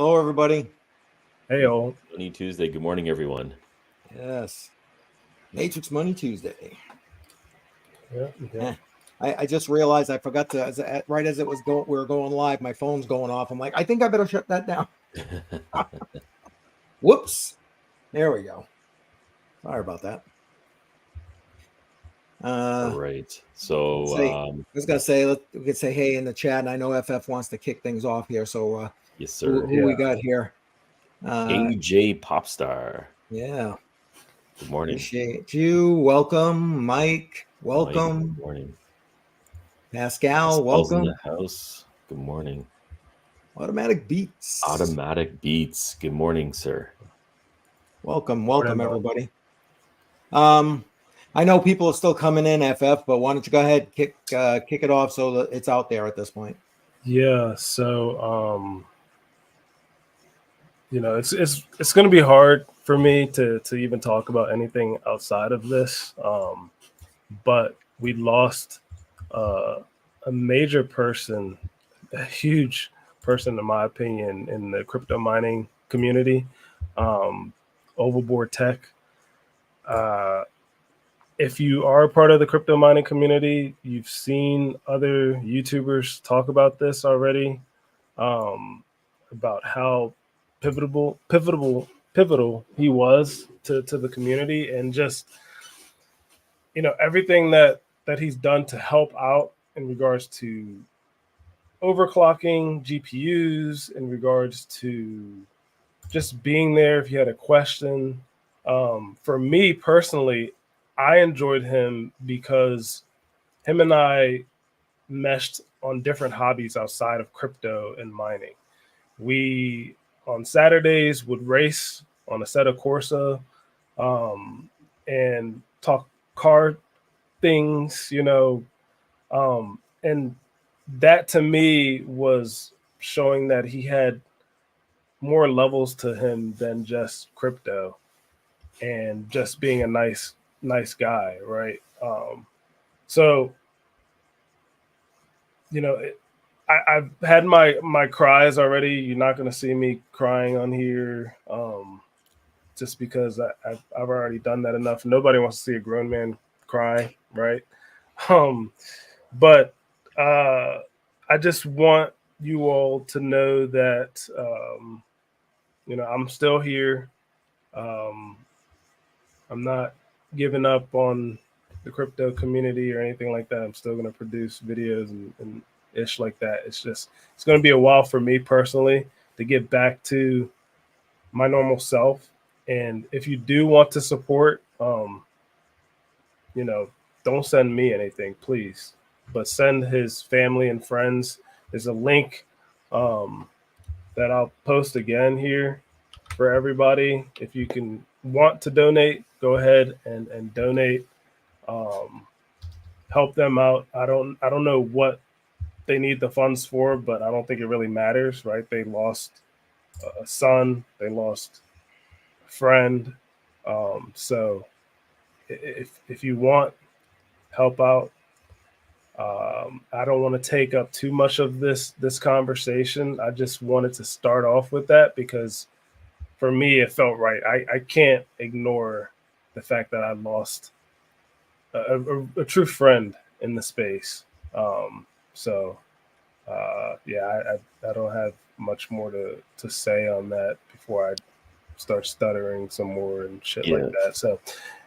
Hello, everybody. Hey, all. Money Tuesday. Good morning, everyone. Yes. Matrix Money Tuesday. Yeah. I just realized I forgot to, right as it was going, we were going live, my phone's going off. I'm like, I think I better shut that down. Whoops. There we go. Sorry about that. All right. So, I was going to say, we could say hey in the chat. And I know FF wants to kick things off here. So, yes, sir. who we got here? AJ Popstar. Yeah. Good morning. Appreciate you. Welcome, Mike. Welcome. Mike, good morning. Pascal, Pascal's welcome. in the house. Good morning. Automatic Beats. Automatic Beats. Good morning, sir. Welcome, everybody. I know people are still coming in, FF, but why don't you go ahead, kick it off so that it's out there at this point. Yeah. So, it's going to be hard for me to even talk about anything outside of this. But we lost a major person, a huge person, in my opinion, in the crypto mining community. Ovalbore Tech. If you are a part of the crypto mining community, you've seen other YouTubers talk about this already, about how pivotal he was to the community, and just everything that he's done to help out in regards to overclocking GPUs, in regards to just being there if you had a question. For me personally, I enjoyed him because him and I meshed on different hobbies outside of crypto and mining. We, on Saturdays, would race on a Assetto Corsa, and talk car things, and that to me was showing that he had more levels to him than just crypto and just being a nice guy, right? So I've had my cries already. You're not going to see me crying on here, just because I've already done that enough. Nobody wants to see a grown man cry, right? But I just want you all to know that I'm still here. I'm not giving up on the crypto community or anything like that. I'm still going to produce videos and ish like that. It's going to be a while for me personally to get back to my normal self. And if you do want to support, don't send me anything, please, but send his family and friends. There's a link that I'll post again here for everybody. If you want to donate, go ahead and donate. Help them out. I don't know what they need the funds for, but I don't think it really matters, right? They lost a son, they lost a friend. So if you want help out, I don't want to take up too much of this conversation. I just wanted to start off with that because for me it felt right. I can't ignore the fact that I lost a true friend in the space. I don't have much more to say on that before I start stuttering some more and shit like that. So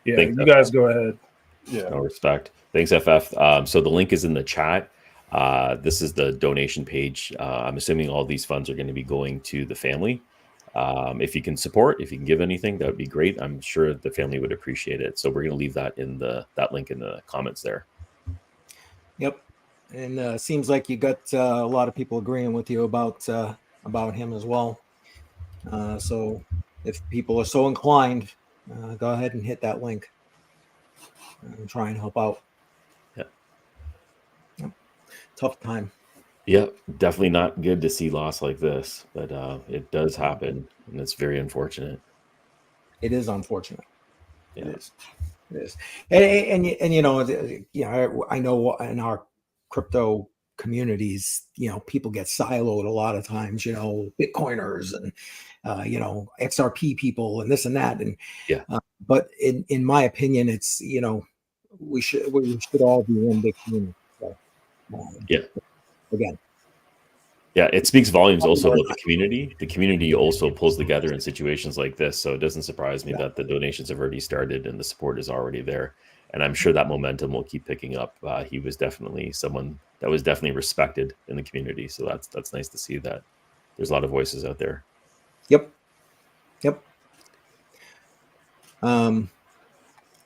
Thanks, you guys go ahead. Yeah, no respect. Thanks, FF. So the link is in the chat. This is the donation page. I'm assuming all these funds are going to be going to the family. If you can support, if you can give anything, that would be great. I'm sure the family would appreciate it. So we're going to leave that in that link in the comments there. Yep. And seems like you got a lot of people agreeing with you about him as well. So if people are so inclined, go ahead and hit that link and try and help out. Yep. Tough time. Yep, definitely not good to see loss like this, but it does happen, and it's very unfortunate. It is unfortunate. Yeah. It is. And I know in our crypto communities, people get siloed a lot of times, Bitcoiners and, XRP people and this and that. And, Yeah. But in my opinion, it's, we should all be one big community. So, Yeah. Again. Yeah, it speaks volumes also about the community. The community also pulls together in situations like this. So it doesn't surprise me that the donations have already started and the support is already there. And I'm sure that momentum will keep picking up. He was definitely someone that was definitely respected in the community. So that's nice to see that there's a lot of voices out there. Yep. I don't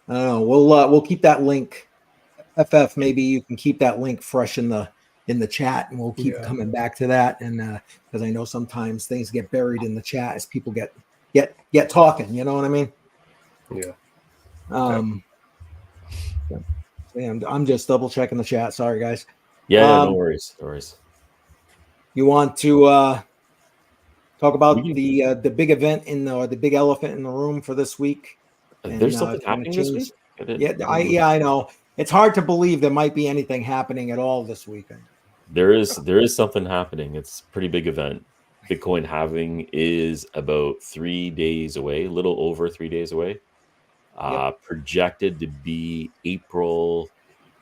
know. We'll keep that link. FF, maybe you can keep that link fresh in the chat, and we'll keep coming back to that. And because I know sometimes things get buried in the chat as people get talking. You know what I mean? Yeah. I'm just double checking the chat. Sorry, guys. Yeah, no worries. No worries. You want to talk about the big event the big elephant in the room for this week? There's something happening this week? I know. It's hard to believe there might be anything happening at all this weekend. There is something happening. It's a pretty big event. Bitcoin halving is about 3 days away, a little over 3 days away. Projected to be April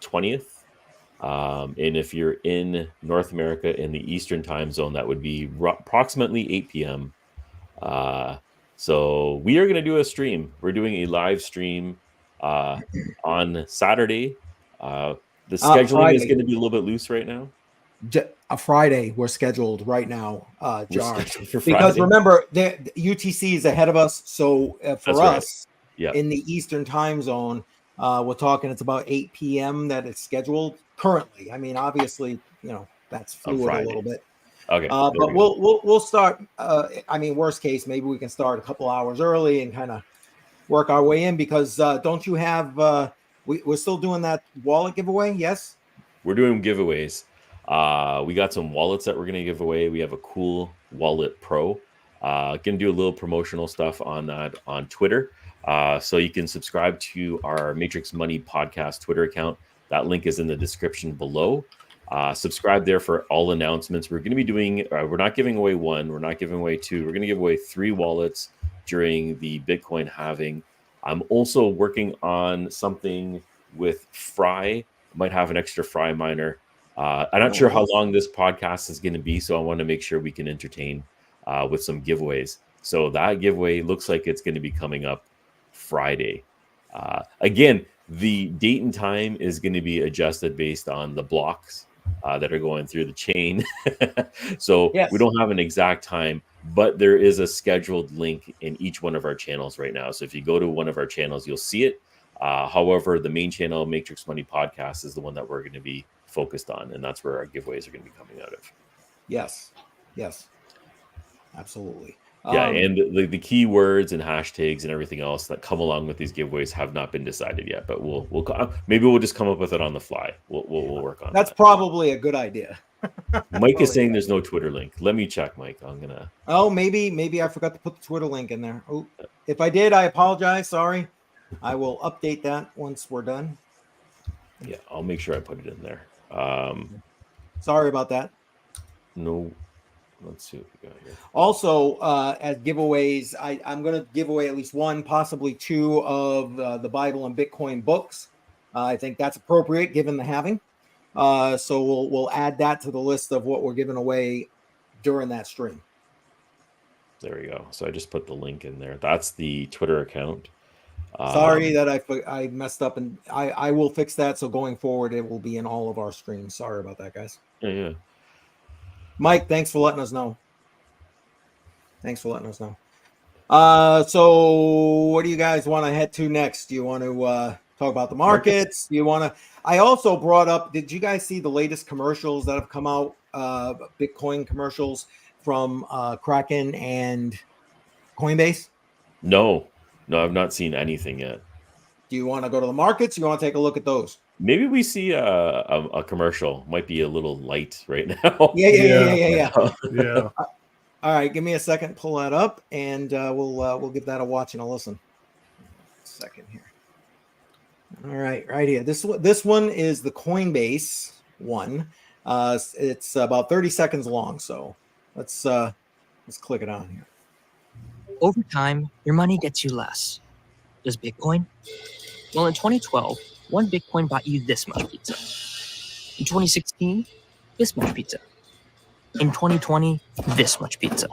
20th. And if you're in North America in the Eastern time zone, that would be approximately 8 p.m. So we are going to do a stream. We're doing a live stream on Saturday. The scheduling is going to be a little bit loose right now. A Friday we're scheduled right now, Jar. For because remember, the UTC is ahead of us. So for us, in the Eastern time zone, we're talking it's about 8 p.m. that it's scheduled currently. I mean, obviously, that's fluid a little bit. Okay, but we'll start. I mean, worst case, maybe we can start a couple hours early and kind of work our way in, because don't you have? We're still doing that wallet giveaway. Yes, we're doing giveaways. We got some wallets that we're going to give away. We have a cool wallet pro. Going to do a little promotional stuff on that on Twitter. So you can subscribe to our Matrix Money podcast Twitter account. That link is in the description below. Subscribe there for all announcements. We're going to be doing, we're not giving away one. We're not giving away two. We're going to give away 3 wallets during the Bitcoin halving. I'm also working on something with Fry. Might have an extra Fry miner. I'm not sure how long this podcast is going to be, so I want to make sure we can entertain with some giveaways. So that giveaway looks like it's going to be coming up Friday. Again, the date and time is going to be adjusted based on the blocks that are going through the chain. So we don't have an exact time, but there is a scheduled link in each one of our channels right now. So if you go to one of our channels, you'll see it. However, the main channel, Matrix Money Podcast, is the one that we're going to be focused on, and that's where our giveaways are going to be coming out of. Yes, absolutely. Yeah, and the keywords and hashtags and everything else that come along with these giveaways have not been decided yet, but maybe we'll just come up with it on the fly. We'll work on that. That's probably a good idea. Mike is saying there's no Twitter link. Let me check, Mike. I'm gonna. Oh, maybe I forgot to put the Twitter link in there. Oh, if I did, I apologize. Sorry. I will update that once we're done. Yeah, I'll make sure I put it in there. Sorry about that. No. Let's see what we got here. Also, as giveaways, I'm going to give away at least 1, possibly 2 of the Bible and Bitcoin books. I think that's appropriate given the halving. So we'll add that to the list of what we're giving away during that stream. There we go. So I just put the link in there. That's the Twitter account. Sorry that I messed up, and I will fix that. So going forward, it will be in all of our streams. Sorry about that, guys. Yeah. Mike, thanks for letting us know. So what do you guys want to head to next? Do you want to talk about the markets? Do you want to? I also brought up, did you guys see the latest commercials that have come out, Bitcoin commercials from Kraken and Coinbase? No, I've not seen anything yet. Do you want to go to the markets? You want to take a look at those? Maybe we see a commercial. Might be a little light right now. Yeah. All right, give me a second. Pull that up, and we'll give that a watch and a listen. Second here. All right here. This one is the Coinbase one. It's about 30 seconds long, so let's click it on here. Over time, your money gets you less. Does Bitcoin? Well, in 2012, one Bitcoin bought you this much pizza. In 2016, this much pizza. In 2020, this much pizza.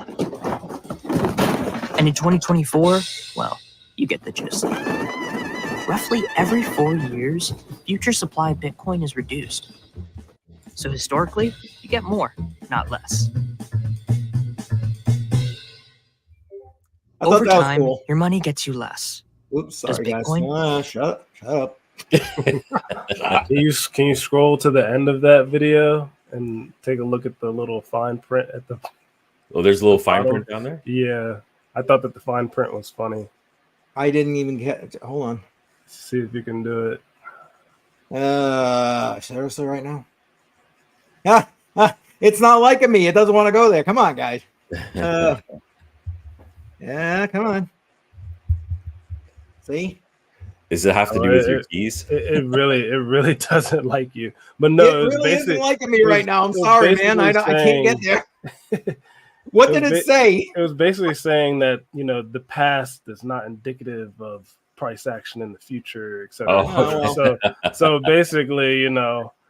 And in 2024, well, you get the gist. Roughly every 4 years, the future supply of Bitcoin is reduced. So historically, you get more, not less. Over time, cool. Your money gets you less. Oops, sorry guys. Shut up. Can you scroll to the end of that video and take a look at the little fine print at the? Oh, there's a little fine print down there. Yeah, I thought that the fine print was funny. I didn't even get. Hold on. See if you can do it. Seriously, right now? It's not liking me. It doesn't want to go there. Come on, guys. Yeah, come on. See? Does it have to do with your keys? It really doesn't like you. But no, it really isn't liking me right now. I'm sorry, man. I can't get there. What did it say? It was basically saying that, the past is not indicative of price action in the future, etc. Oh, okay. So basically,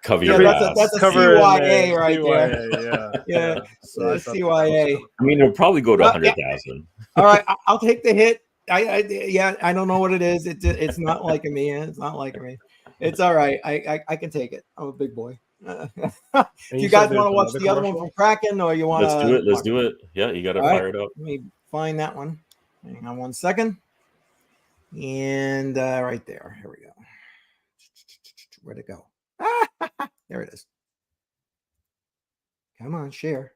cover your ass. That's a CYA right there. Yeah. So CYA. I mean, it'll probably go to 100,000. All right, I'll take the hit. I don't know what it is. It's not liking me. It's not liking me. It's all right. I can take it. I'm a big boy. Do you guys want to watch the other one from Kraken, or you want to? Let's do it. Yeah, you got to fire it up. Let me find that one. Hang on 1 second. And right there. Here we go. Where'd it go? There it is. Come on, share.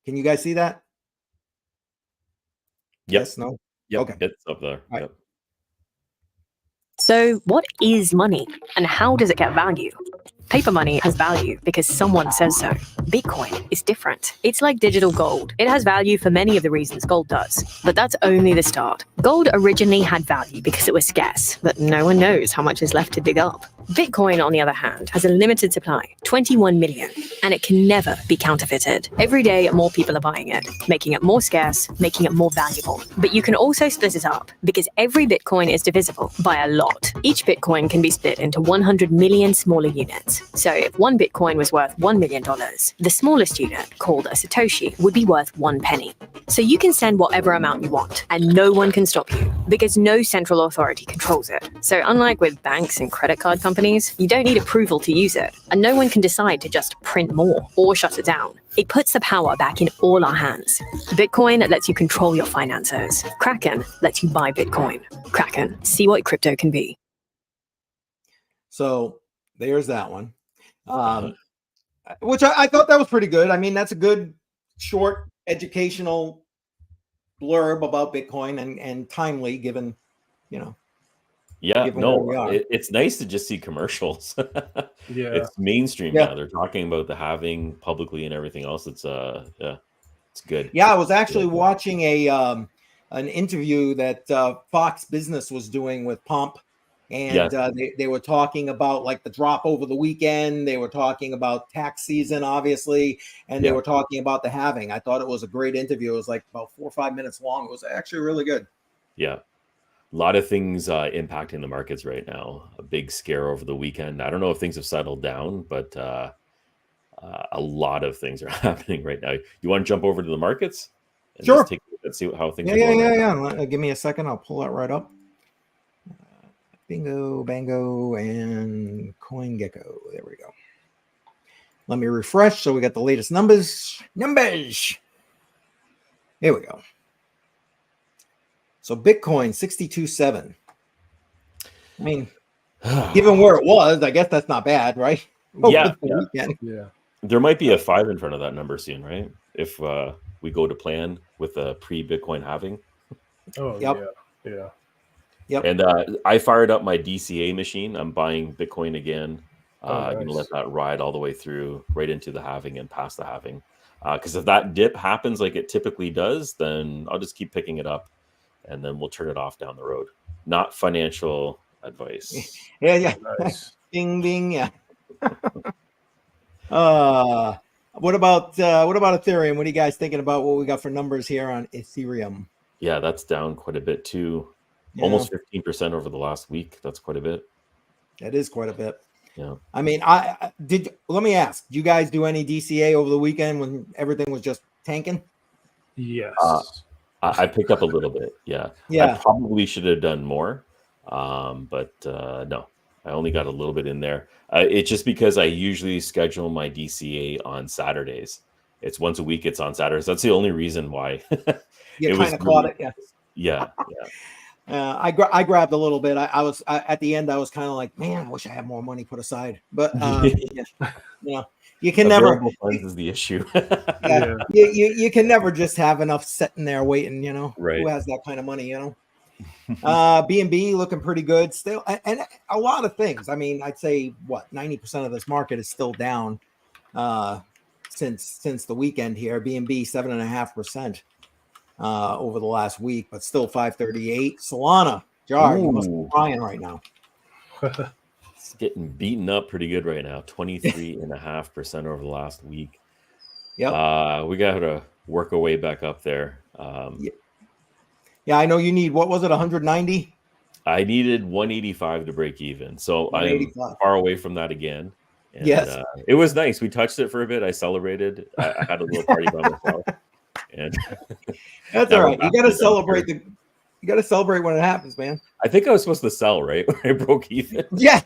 Can you guys see that? Yep. Yes, no? Yep. Okay. It's up there. Right. Yep. So what is money and how does it get value? Paper money has value because someone says so. Bitcoin is different. It's like digital gold. It has value for many of the reasons gold does, but that's only the start. Gold originally had value because it was scarce, but no one knows how much is left to dig up. Bitcoin, on the other hand, has a limited supply, 21 million, and it can never be counterfeited. Every day, more people are buying it, making it more scarce, making it more valuable. But you can also split it up because every Bitcoin is divisible by a lot. Each Bitcoin can be split into 100 million smaller units. So if one Bitcoin was worth $1 million, the smallest unit, called a Satoshi, would be worth 1 penny. So you can send whatever amount you want, and no one can stop you because no central authority controls it. So unlike with banks and credit card companies, you don't need approval to use it, and no one can decide to just print more or shut it down. It puts the power back in all our hands. Bitcoin lets you control your finances. Kraken lets you buy Bitcoin. Kraken, see what crypto can be. So there's that one, which I thought that was pretty good. I mean, that's a good, short, educational blurb about Bitcoin and timely, given, Yeah, given no, it's nice to just see commercials. Yeah, it's mainstream now. They're talking about the halving publicly and everything else. It's it's good. Yeah, I was actually watching an interview that Fox Business was doing with Pomp. And they were talking about like the drop over the weekend. They were talking about tax season, obviously, and they were talking about the halving. I thought it was a great interview. It was like about 4 or 5 minutes long. It was actually really good. Yeah. A lot of things impacting the markets right now. A big scare over the weekend. I don't know if things have settled down, but a lot of things are happening right now. You want to jump over to the markets? And sure. Just take a look and see how things are going. Yeah. Give me a second. I'll pull that right up. Bingo, Bango, and CoinGecko. There we go. Let me refresh so we got the latest numbers. Here we go. So Bitcoin 62.7. I mean, given where it was, I guess that's not bad, right? Yeah. There might be a 5 in front of that number soon, right? If we go to plan with the pre-Bitcoin halving. Oh, yeah. Yep. And I fired up my DCA machine. I'm buying Bitcoin again. I'm going to let that ride all the way through, right into the halving and past the halving. Because if that dip happens like it typically does, then I'll just keep picking it up, and then we'll turn it off down the road. Not financial advice. Yeah. Nice. Ding, ding, yeah. What about Ethereum? What are you guys thinking about what we got for numbers here on Ethereum? Yeah, that's down quite a bit too. Yeah. Almost 15% over the last week. That's quite a bit. That is quite a bit. Yeah. I mean, let me ask, did you guys do any DCA over the weekend when everything was just tanking? Yes. I picked up a little bit. Yeah. Yeah. I probably should have done more. But no, I only got a little bit in there. It's just because I usually schedule my DCA on Saturdays. It's once a week. It's on Saturdays. That's the only reason why. You kind of caught it. Yeah. Yeah. I grabbed a little bit. I was at the end. I was kind of like, man, I wish I had more money put aside. But you can never. Available funds is the issue. Yeah. You can never just have enough sitting there waiting. Right. Who has that kind of money? BNB looking pretty good still, and a lot of things. I mean, I'd say 90% of this market is still down since the weekend here. BNB 7.5%. Over the last week, but still 538. Solana, Jar, you must be crying right now. It's getting beaten up pretty good right now. 23.5% over the last week. Yep. We got to work our way back up there. Yeah, I know you need, what was it, 190? I needed 185 to break even. So I'm far away from that again. And, yes. It was nice. We touched it for a bit. I celebrated. I had a little party by myself. And that's all right. You got to celebrate you got to celebrate when it happens, man. I think I was supposed to sell, right? When I broke even. Yeah.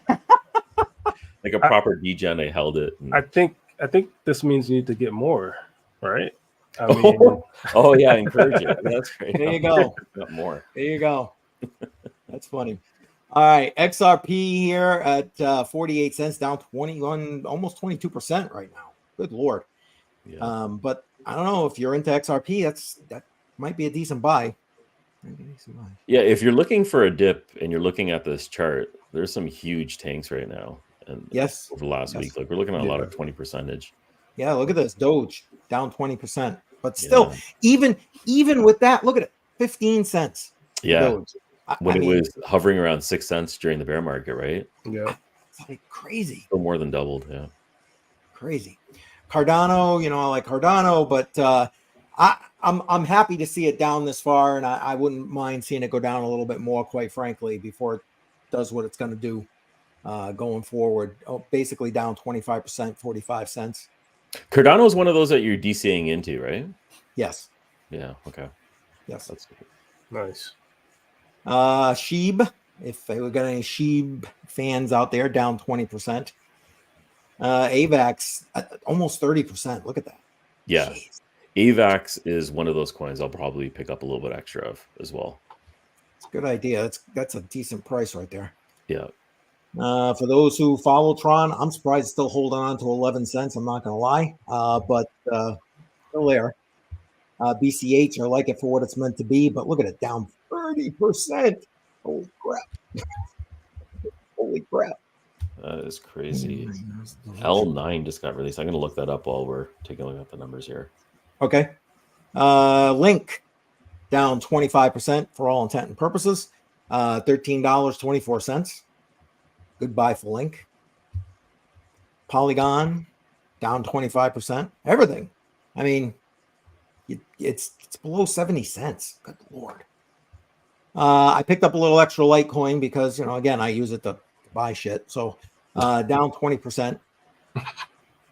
Like a proper degen, I held it. And... I think this means you need to get more, right? I mean, yeah, encourage it. That's great. There you go. Got more. There you go. That's funny. All right, XRP here at 48 cents, down 21, almost 22% right now. Good Lord. Yeah. But I don't know if you're into XRP, that might be a decent buy. Yeah, if you're looking for a dip and you're looking at this chart, there's some huge tanks right now. And yes, over the last week, like we're looking at a lot of 20%. Yeah, look at this Doge down 20%, but still, even with that, look at it, 15 cents. Yeah, Doge. When it was hovering around 6 cents during the bear market, right? Yeah, it's like crazy. Still more than doubled. Yeah, crazy. Cardano, I like Cardano, but I'm happy to see it down this far, and I wouldn't mind seeing it go down a little bit more, quite frankly, before it does what it's going to do going forward. Basically down 25%, 45 cents. Cardano is one of those that you're DCing into, right? Yes. Yeah. Okay. Yes. That's good. Nice. Sheeb, if we got any Sheeb fans out there, down 20%. AVAX almost 30%. Look at that. Yeah. Jeez. AVAX is one of those coins I'll probably pick up a little bit extra of as well. It's a good idea. That's a decent price right there. Yeah. For those who follow Tron, I'm surprised it's still holding on to 11 cents. I'm not going to lie, but still there. BCH, I like it for what it's meant to be, but look at it, down 30%. Holy crap. Holy crap. That is crazy. L9 just got released. I'm going to look that up while we're taking a look at the numbers here. Okay. Link down 25% for all intent and purposes. $13.24. Goodbye for Link. Polygon down 25%. Everything. I mean, it's below 70 cents. Good Lord. I picked up a little extra Litecoin because, again, I use it to buy shit. So down 20%,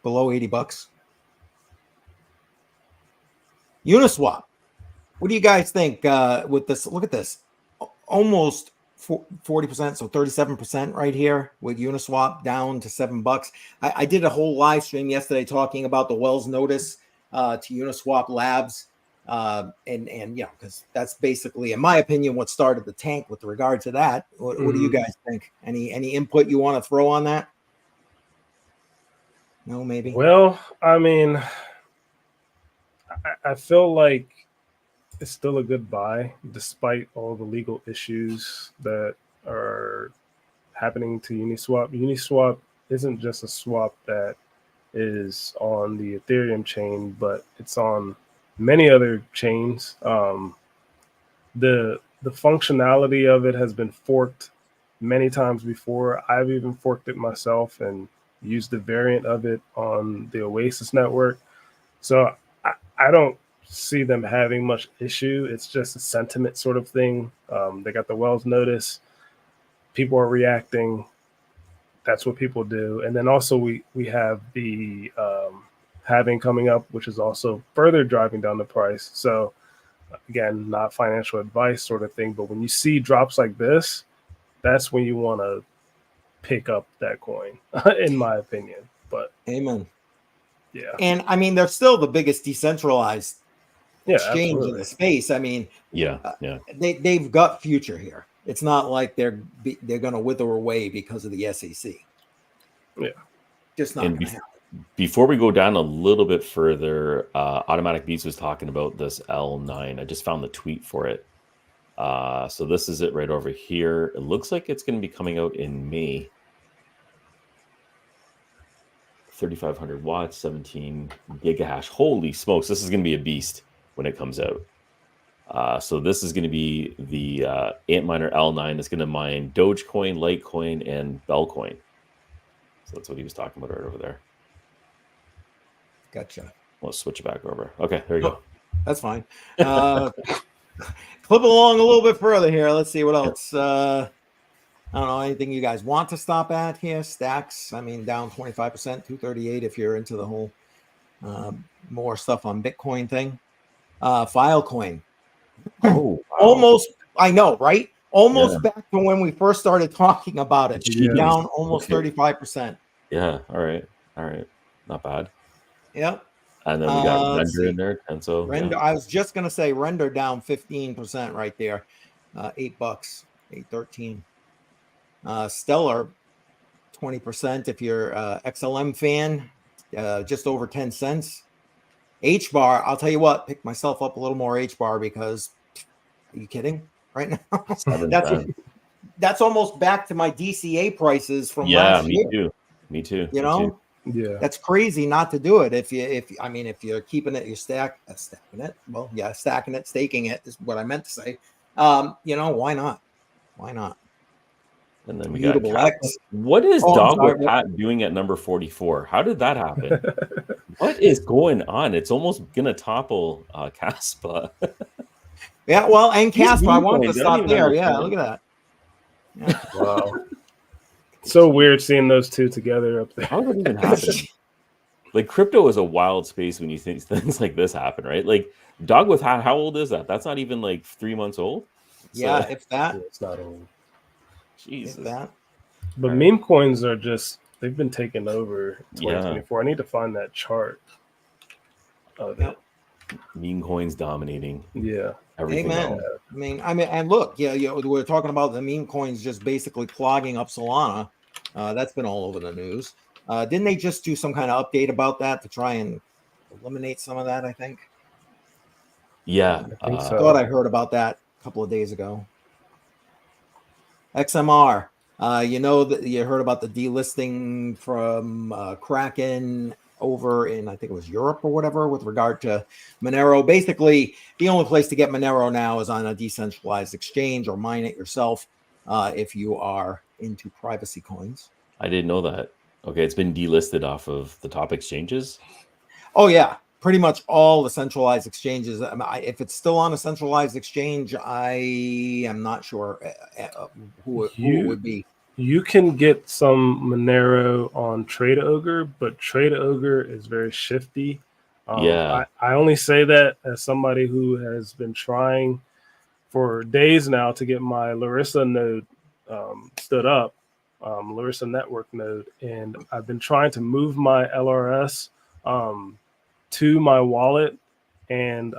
below $80. Uniswap. What do you guys think with this? Look at this. Almost 40%, so 37% right here with Uniswap down to $7. I did a whole live stream yesterday talking about the Wells notice to Uniswap Labs. And because that's basically, in my opinion, what started the tank with regard to that. What do you guys think? Any input you want to throw on that? No, maybe. Well, I mean, I feel like it's still a good buy despite all the legal issues that are happening to Uniswap. Uniswap isn't just a swap that is on the Ethereum chain, but it's on many other chains. The functionality of it has been forked many times before. I've even forked it myself, and used the variant of it on the Oasis network. So I don't see them having much issue. It's just a sentiment sort of thing. They got the Wells notice. People are reacting. That's what people do. And then also we have the halving coming up, which is also further driving down the price. So again, not financial advice sort of thing, but when you see drops like this, that's when you want to pick up that coin, in my opinion. But Amen. yeah. And I mean, they're still the biggest decentralized exchange in absolutely. the space. I mean, Yeah. they've got future here. It's not like they're going to wither away because of the SEC. Yeah. Just not going to happen. Before we go down a little bit further, Automatic Beats was talking about this L9. I just found the tweet for it. So this is it right over here. It looks like it's going to be coming out in May. 3,500 watts, 17 gigahash. Holy smokes, this is going to be a beast when it comes out. So this is going to be the Antminer L9. It's going to mine Dogecoin, Litecoin, and Bellcoin. So that's what he was talking about right over there. Gotcha. Let's switch it back over. Okay, there you go. That's fine. Clip along a little bit further here. Let's see what else. I don't know, anything you guys want to stop at here? Stacks, I mean, down 25%, 238 if you're into the whole more stuff on Bitcoin thing. Filecoin. Oh, wow. Almost, I know, right? Almost back to when we first started talking about it. Yeah. Down almost 35%. Yeah, all right. Not bad. Yep. And then we got let's Render see. in there. And so Render, I was just going to say Render down 15% right there. $8, 8.13. Stellar 20% if you're XLM fan, just over 10 cents. H-bar, I'll tell you what, pick myself up a little more H-bar because are you kidding right now? That's almost back to my DCA prices from last year. Me too. You know? Yeah. That's crazy not to do it. If you're keeping it, you're stacking it. Well, yeah, stacking it, staking it is what I meant to say. Why not? Why not? And then we Mutable got X. What is Dog with Hat doing at number 44? How did that happen? What is going on? It's almost gonna topple Caspa. Yeah, well, and Caspa, I wanted to stop there. Yeah, look at that. Yeah. Wow. So weird seeing those two together up there. How did it even happen? Like, crypto is a wild space when you think things like this happen, right? Like, Dog with Hat, how old is that? That's not even like 3 months old. Yeah, so, if that. It's not old. Jesus. If that. But meme coins are they've been taken over 2024. I need to find that chart of it. Meme coins dominating. Yeah. Everything Amen. And look, we're talking about the meme coins just basically clogging up Solana. That's been all over the news. Didn't they just do some kind of update about that to try and eliminate some of that, I think? Yeah. I think so. I thought I heard about that a couple of days ago. XMR. That you heard about the delisting from Kraken over in, I think it was Europe or whatever, with regard to Monero. Basically, the only place to get Monero now is on a decentralized exchange or mine it yourself if you are into privacy coins. I didn't know that. Okay, it's been delisted off of the top exchanges? Oh, yeah. Pretty much all the centralized exchanges. If it's still on a centralized exchange, I am not sure who it would be. You can get some Monero on Trade Ogre, but Trade Ogre is very shifty. I only say that as somebody who has been trying for days now to get my Larissa node stood up, Larissa network node, and I've been trying to move my LRS to my wallet, and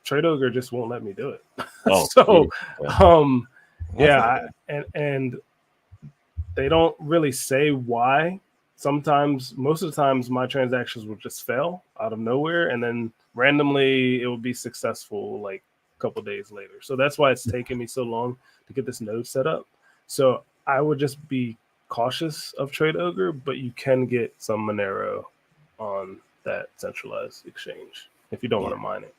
Trade Ogre just won't let me do it. And they don't really say why. Most of the times my transactions will just fail out of nowhere, and then randomly it will be successful like a couple days later. So that's why it's taken me so long to get this node set up. So I would just be cautious of Trade Ogre, but you can get some Monero on that centralized exchange if you don't want to mine it.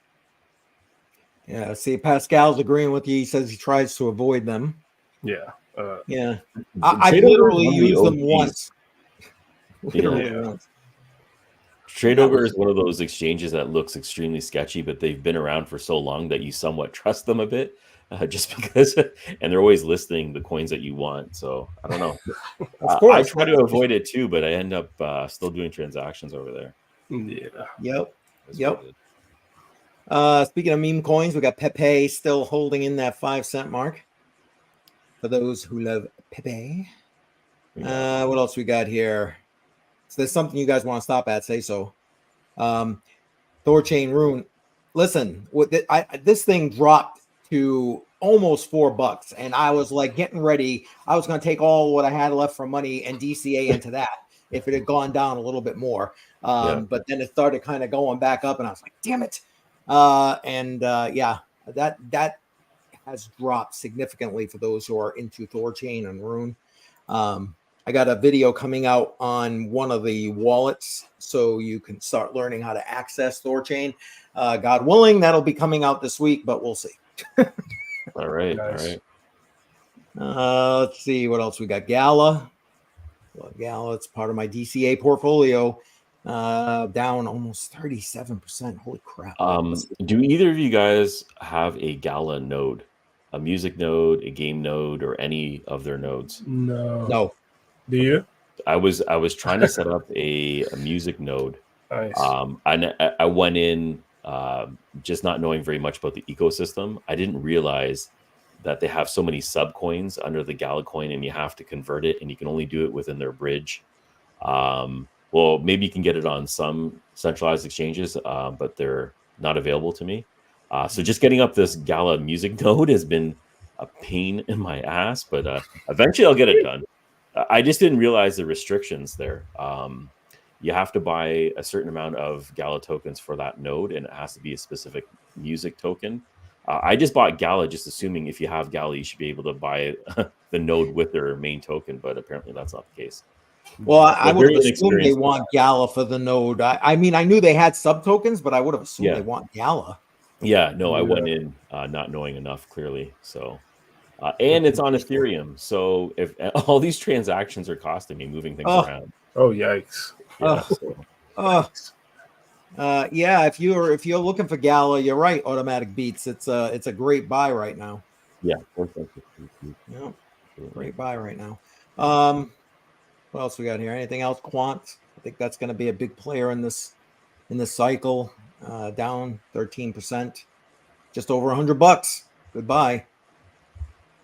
Yeah, see, Pascal's agreeing with you. He says he tries to avoid them. Yeah. I've literally used them once. Literally Yeah. once. Trade That Ogre was- is one of those exchanges that looks extremely sketchy, but they've been around for so long that you somewhat trust them a bit, just because, and they're always listing the coins that you want. So I don't know. Of I course. try to avoid it too, but I end up still doing transactions over there. Yeah. Yep. That's Yep. what it is. Speaking of meme coins, we got Pepe still holding in that 5 cent mark. For those who love Pepe. Yeah. What else we got here? So there's something you guys want to stop at, say so. Thorchain Rune. Listen, this thing dropped to almost $4, and I was like getting ready. I was going to take all what I had left for money and DCA into that if it had gone down a little bit more. But then it started kind of going back up, and I was like, damn it. Yeah, that has dropped significantly for those who are into Thorchain and Rune. I got a video coming out on one of the wallets, so you can start learning how to access Thorchain. God willing, that'll be coming out this week, but we'll see. All right. Nice. All right. Let's see what else we got. Gala. Well, Gala, it's part of my DCA portfolio. Down almost 37%. Holy crap. Do either of you guys have a Gala node, a music node, a game node, or any of their nodes? No. Do you? I was trying to set up a music node. Nice. And I went in just not knowing very much about the ecosystem. I didn't realize that they have so many sub coins under the Gala coin, and you have to convert it, and you can only do it within their bridge. Well, maybe you can get it on some centralized exchanges, but they're not available to me. So just getting up this Gala music node has been a pain in my ass, but eventually I'll get it done. I just didn't realize the restrictions there. You have to buy a certain amount of Gala tokens for that node, and it has to be a specific music token. I just bought Gala just assuming if you have Gala, you should be able to buy the node with their main token, but apparently that's not the case. Well, I would have very assumed they want Gala for the node. I mean, I knew they had sub tokens, but I would have assumed they want Gala. Yeah, no, I Yeah. went in not knowing enough clearly. So, and it's on Ethereum. So if all these transactions are costing me moving things around. Oh, yikes. Yeah. Yeah, if you're looking for Gala, you're right. Automatic Beats, it's a great buy right now. Yeah. Yeah, great buy right now. What else we got here? Anything else? Quant. I think that's going to be a big player in this cycle. Down 13%, just over $100. Goodbye.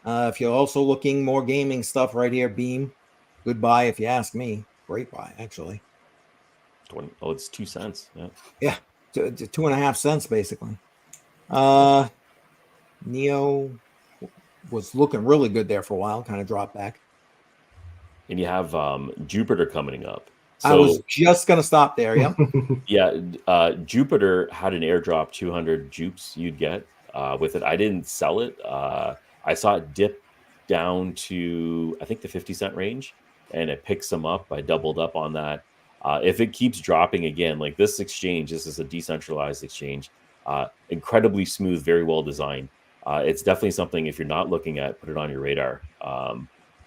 If you're also looking more gaming stuff right here, Beam. Goodbye, if you ask me. Great buy, actually. It's 2 cents. Yeah. Yeah, 2.5 cents basically. Neo was looking really good there for a while, kind of dropped back. And you have Jupiter coming up. So, I was just gonna stop there. Yeah. Yeah. Jupiter had an airdrop 200 jupes you'd get with it. I didn't sell it. I saw it dip down to I think the 50-cent range, and it picks them up. I doubled up on that. If it keeps dropping again, like this exchange, this is a decentralized exchange, incredibly smooth, very well designed. It's definitely something, if you're not looking at, put it on your radar.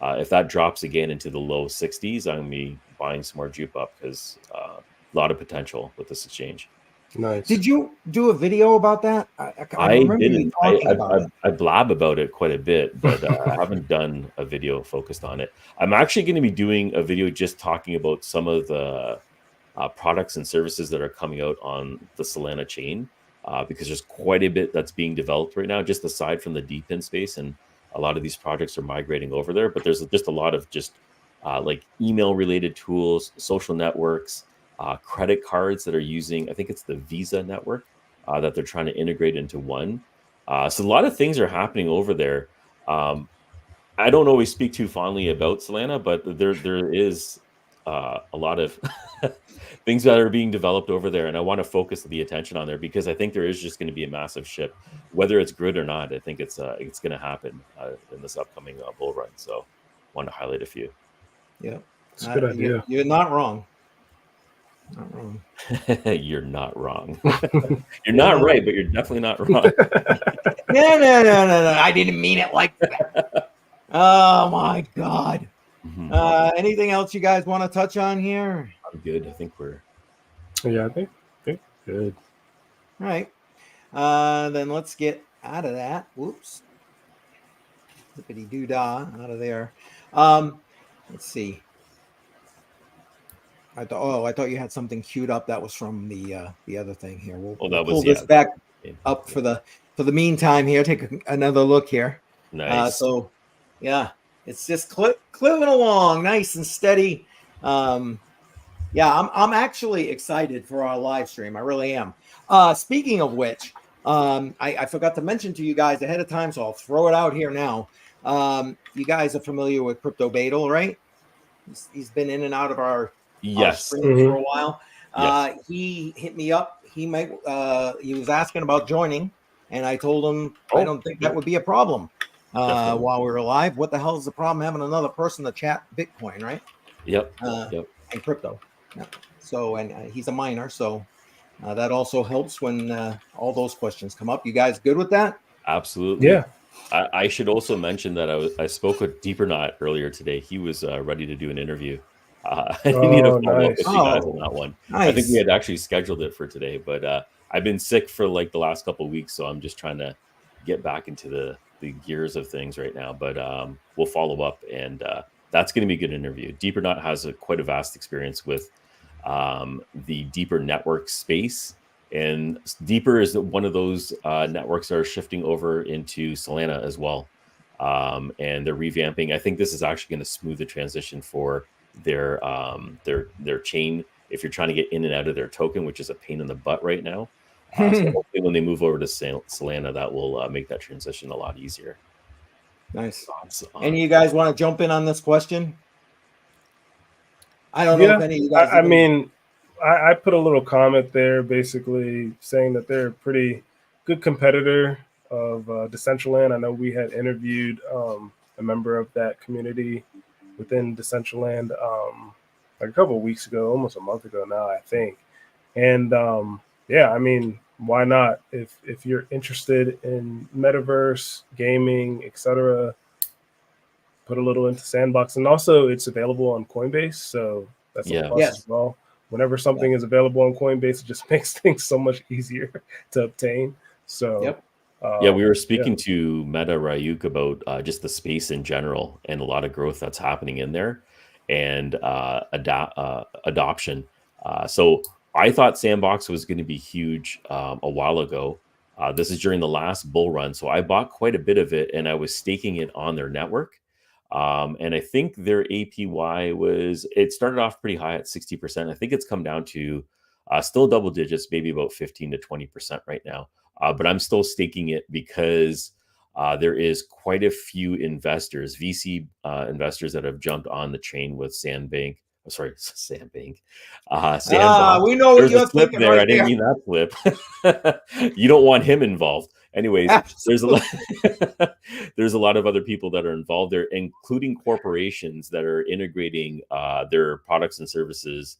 If that drops again into the low 60s, I'm going to be buying some more jupe up because a lot of potential with this exchange. Nice. Did you do a video about that? I remember didn't. you talking about it. I blab about it quite a bit, but I haven't done a video focused on it. I'm actually going to be doing a video just talking about some of the products and services that are coming out on the Solana chain, because there's quite a bit that's being developed right now, just aside from the DePIN space, and a lot of these projects are migrating over there. But there's just a lot of just like email related tools, social networks, credit cards that are using, I think it's the Visa network that they're trying to integrate into one. So a lot of things are happening over there. I don't always speak too fondly about Solana, but there is a lot of things that are being developed over there, and I want to focus the attention on there because I think there is just going to be a massive shift, whether it's good or not. I think it's going to happen in this upcoming bull run. So, I want to highlight a few. Yeah, it's a good idea. You're not wrong. Not wrong. You're not wrong. You're not right, but you're definitely not wrong. No. I didn't mean it like that. Oh my God. Anything else you guys want to touch on here? I'm good. I think we're. Yeah, I think good. All right. Then let's get out of that. Whoops. Zippity doo dah out of there. Let's see. I thought you had something queued up that was from the other thing here. We'll pull this back up for the meantime here. Take another look here. Nice. So yeah, it's just clipping along nice and steady. Yeah, I'm actually excited for our live stream. I really am. Speaking of which, I forgot to mention to you guys ahead of time, so I'll throw it out here now. You guys are familiar with Crypto Badal, right? He's been in and out of our stream for a while. He hit me up. He was asking about joining, and I told him I don't think that would be a problem while we were live. What the hell is the problem having another person to chat Bitcoin, right? Yep. And crypto. Yeah. So, and he's a miner, so that also helps when all those questions come up. You guys good with that? Absolutely. Yeah. I should also mention that I spoke with Deeperknot earlier today. He was ready to do an interview. I need to follow up with you guys on that one. Nice. I think we had actually scheduled it for today, but I've been sick for like the last couple of weeks, so I'm just trying to get back into the gears of things right now. But we'll follow up, and that's going to be a good interview. Deeperknot has quite a vast experience with the Deeper network space. And Deeper is one of those networks that are shifting over into Solana as well. And they're revamping. I think this is actually going to smooth the transition for their chain if you're trying to get in and out of their token, which is a pain in the butt right now. So hopefully when they move over to Solana, that will make that transition a lot easier. Nice. Any of you guys want to jump in on this question? I don't know if any of you guys. I mean, I put a little comment there, basically saying that they're a pretty good competitor of Decentraland. I know we had interviewed a member of that community within Decentraland like a couple of weeks ago, almost a month ago now, I think. And yeah, I mean, why not? If you're interested in metaverse, gaming, etc., put a little into Sandbox. And also it's available on Coinbase, so that's a plus as well. Whenever something is available on Coinbase, it just makes things so much easier to obtain. So we were speaking to Meta Ryuk about just the space in general and a lot of growth that's happening in there and adoption. So I thought Sandbox was going to be huge a while ago. This is during the last bull run. So I bought quite a bit of it and I was staking it on their network. And I think their APY it started off pretty high at 60%. I think it's come down to still double digits, maybe about 15 to 20% right now. But I'm still staking it because there is quite a few investors, VC investors that have jumped on the chain with Sandbank. Sandbank. Sandbox. We know there's what you're a slip thinking there. right I didn't mean that slip. You don't want him involved. Anyways, there's a lot of other people that are involved there, including corporations that are integrating their products and services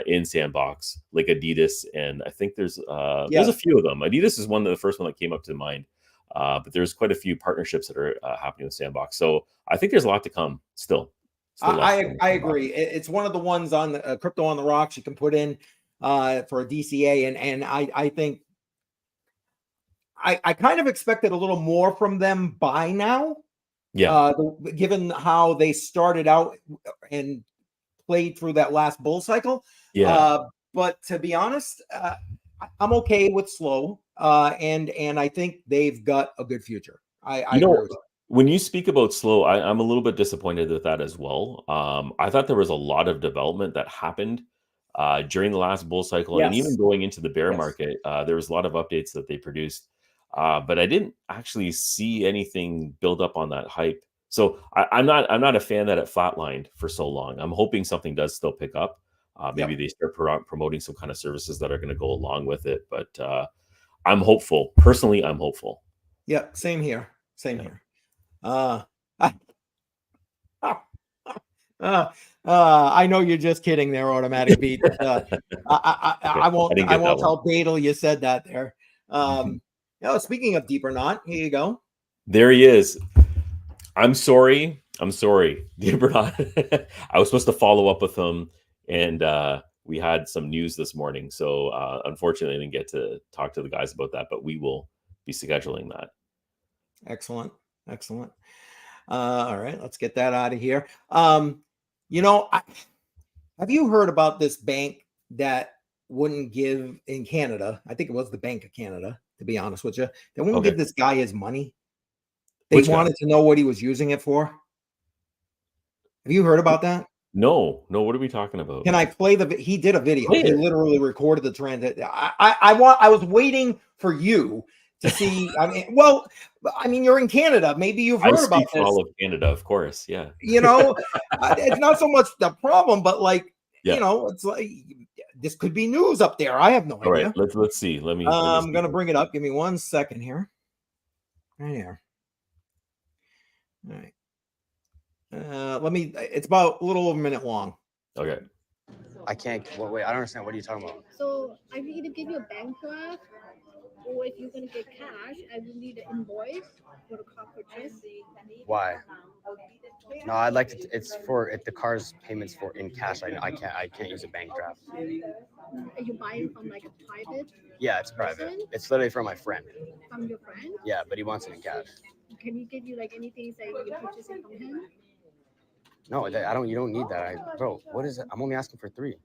in Sandbox, like Adidas, and I think there's a few of them. Adidas is the first one that came up to mind, but there's quite a few partnersshs that are happening with Sandbox. So I think there's a lot to come still. I agree. It's one of the ones on the Crypto on the Rocks you can put in for a DCA, and I think I kind of expected a little more from them by now. Yeah. Given how they started out and played through that last bull cycle. Yeah. But to be honest, I'm okay with slow. And I think they've got a good future. I agree with you. When you speak about slow, I'm a little bit disappointed with that as well. I thought there was a lot of development that happened during the last bull cycle, and even going into the bear market. There was a lot of updates that they produced, but I didn't actually see anything build up on that hype. So I'm not a fan that it flatlined for so long. I'm hoping something does still pick up. Maybe they start promoting some kind of services that are going to go along with it. But I'm hopeful. Personally, I'm hopeful. Yeah, same here. Same here. I know you're just kidding there, Automatic Beat. I won't tell Badal you said that there. Speaking of Deeperknot, here you go. There he is. I'm sorry. Bernard. I was supposed to follow up with him, and we had some news this morning. So unfortunately, I didn't get to talk to the guys about that, but we will be scheduling that. Excellent. All right, let's get that out of here. Have you heard about this bank that wouldn't give in Canada? I think it was the Bank of Canada, to be honest with you. They wouldn't give this guy his money. They wanted to know what he was using it for. Have you heard about that? No. What are we talking about? Can I play he did a video. He literally recorded the transit. I was waiting for you to see. I mean, you're in Canada. Maybe you've heard about this. All of Canada, of course. Yeah. It's not so much the problem, but it's like this could be news up there. I have no idea. All right, let's see. Let me. I'm gonna bring it up. Give me 1 second here. Right here. All right. It's about a little over a minute long. Okay. I can't. Wait, I don't understand. What are you talking about? So I need to give you a bank draft, or if you're gonna get cash, I will need an invoice for the car purchase. Why? No, I'd like to. It's for the car's payments for in cash. I can't use a bank draft. Are you buying from like a private? Yeah, it's private. It's literally from my friend. From your friend? Yeah, but he wants it in cash. Can he give you like anything that you can purchase it from him? No, I don't. You don't need that, bro. What is it? I'm only asking for 3.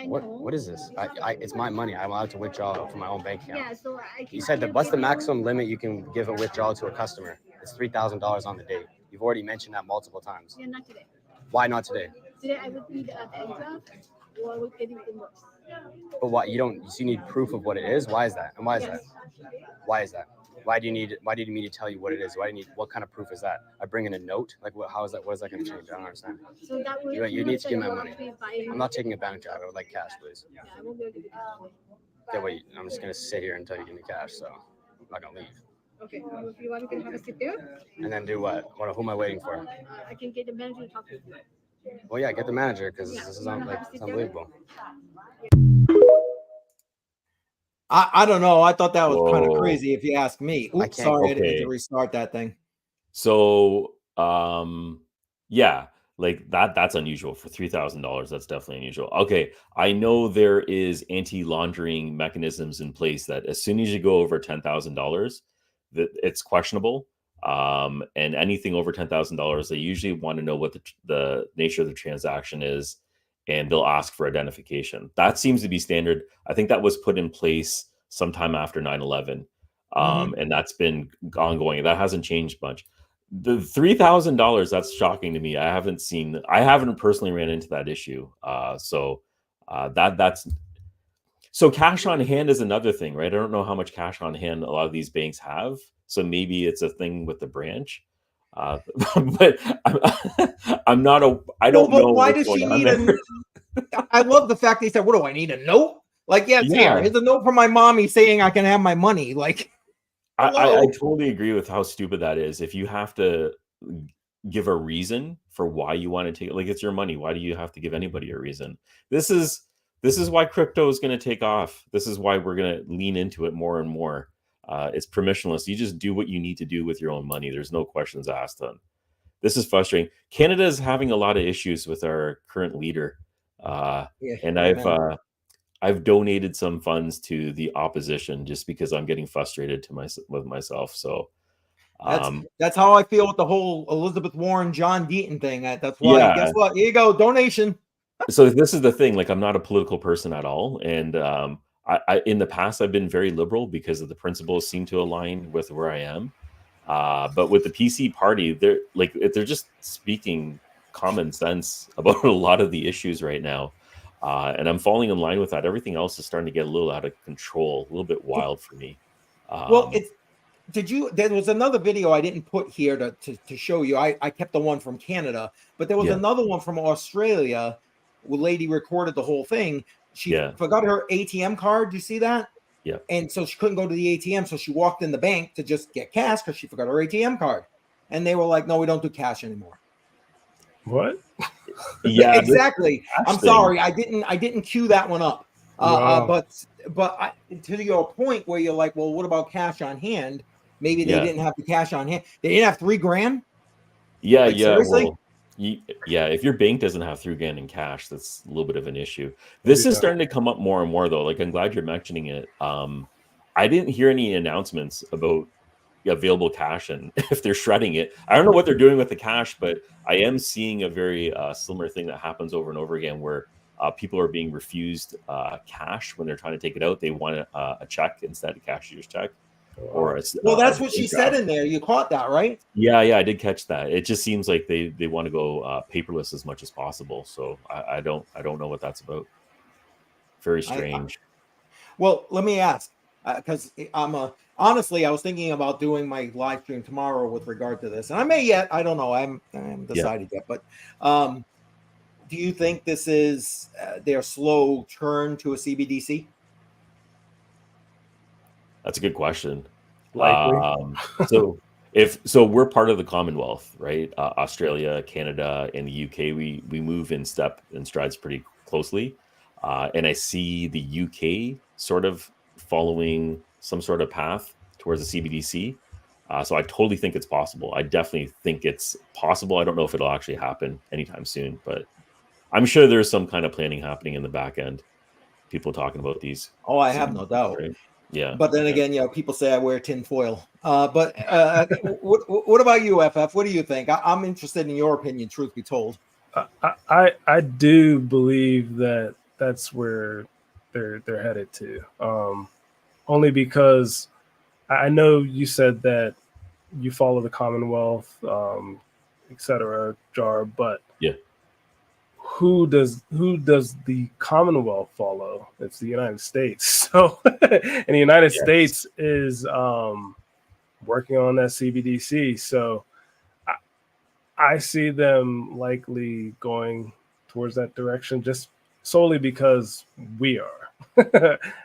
What is this? It's my money. I'm allowed to withdraw from my own bank account. Yeah, so You said that. What's the maximum limit you can give a withdrawal to a customer? It's $3,000 on the day. You've already mentioned that multiple times. Yeah, not today. Why not today? Today I would need a bank draft, or I would give you invoice. But why you don't? You need proof of what it is. Why is that? And why is that? Why is that? Why do you need me to tell you what it is? Why do you need? What kind of proof is that? I bring in a note. Like, how is that? What is that going to change? I don't understand. So that way, you need to give my money. I'm not taking a bank draft. I would like cash, please. Yeah, I won't be able to give you cash. Yeah, wait. I'm just going to sit here until you give me cash. So I'm not going to leave. Okay. Well, if you want, we can have a sit there. And then do what? Who am I waiting for? I can get the manager to talk to you. Well, yeah, get the manager because this is it's unbelievable. I don't know. I thought that was kind of crazy, if you ask me. Oops, sorry, I didn't need to restart that thing. So, yeah, like that's unusual for $3,000. That's definitely unusual. Okay, I know there is anti-laundering mechanisms in place that as soon as you go over $10,000, that it's questionable. And anything over $10,000, they usually want to know what the nature of the transaction is, and they'll ask for identification. That seems to be standard. I think that was put in place sometime after 9/11, and that's been ongoing. That hasn't changed much. The $3,000, that's shocking to me. I haven't personally ran into that issue. So cash on hand is another thing, right? I don't know how much cash on hand a lot of these banks have. So maybe it's a thing with the branch. But I'm not I don't know. Why does she need I love the fact that he said, "What do I need, a note?" Like, yeah, here. Here's a note from my mommy saying I can have my money. Like, I totally agree with how stupid that is. If you have to give a reason for why you want to take it, like, it's your money. Why do you have to give anybody a reason? This is why crypto is going to take off. This is why we're going to lean into it more and more. It's permissionless. You just do what you need to do with your own money. There's no questions asked on. This is frustrating. Canada is having a lot of issues with our current leader. And I've donated some funds to the opposition just because I'm getting frustrated with myself. So that's how I feel with the whole Elizabeth Warren, John Deaton thing. That's why. Yeah. Guess what? Here you go, donation. So this is the thing. Like, I'm not a political person at all, and I in the past I've been very liberal because of the principles seem to align with where I am. But with the PC party, they're just speaking common sense about a lot of the issues right now. And I'm falling in line with that. Everything else is starting to get a little out of control, a little bit wild for me. There was another video I didn't put here to show you. I kept the one from Canada, but there was another one from Australia. A lady recorded the whole thing. She forgot her ATM card. Do you see that? Yeah. And so she couldn't go to the ATM. So she walked in the bank to just get cash because she forgot her ATM card. And they were like, "No, we don't do cash anymore." What? Yeah, exactly. I'm sorry, I didn't cue that one up. But to your point where you're like, well, what about cash on hand? Maybe they didn't have the cash on hand. They didn't have $3,000. Yeah, Like, yeah. seriously? Well, yeah. If your bank doesn't have through again in cash, that's a little bit of an issue. This is Yeah. starting to come up more and more, though. Like, I'm glad you're mentioning it. I didn't hear any announcements about available cash and if they're shredding it. I don't know what they're doing with the cash, but I am seeing a very similar thing that happens over and over again, where people are being refused cash when they're trying to take it out. They want a check instead, a cashier's check, or Well, a that's what she bank said draft. in there. You caught that, right? Yeah, I did catch that. It just seems like they want to go paperless as much as possible. So I don't know what that's about. Very strange. Well, let me ask, because honestly, I was thinking about doing my live stream tomorrow with regard to this, and I may yet. I don't know. I haven't decided yet. But do you think this is their slow turn to a CBDC? That's a good question. Likely. So we're part of the Commonwealth, right? Australia, Canada, and the UK. We move in step and strides pretty closely, and I see the UK sort of following some sort of path towards the CBDC. So I totally think it's possible. I definitely think it's possible. I don't know if it'll actually happen anytime soon, but I'm sure there's some kind of planning happening in the back end. People talking about these. Oh, I have no doubt. Right? Yeah. But then again, people say I wear tin foil. But what about you, FF? What do you think? I'm interested in your opinion, truth be told. I do believe that that's where they're headed to. Only because I know you said that you follow the Commonwealth, etc. Jar, but Yeah. who does the Commonwealth follow? It's the United States. So, and the United States is working on that CBDC. So, I see them likely going towards that direction, just solely because we are.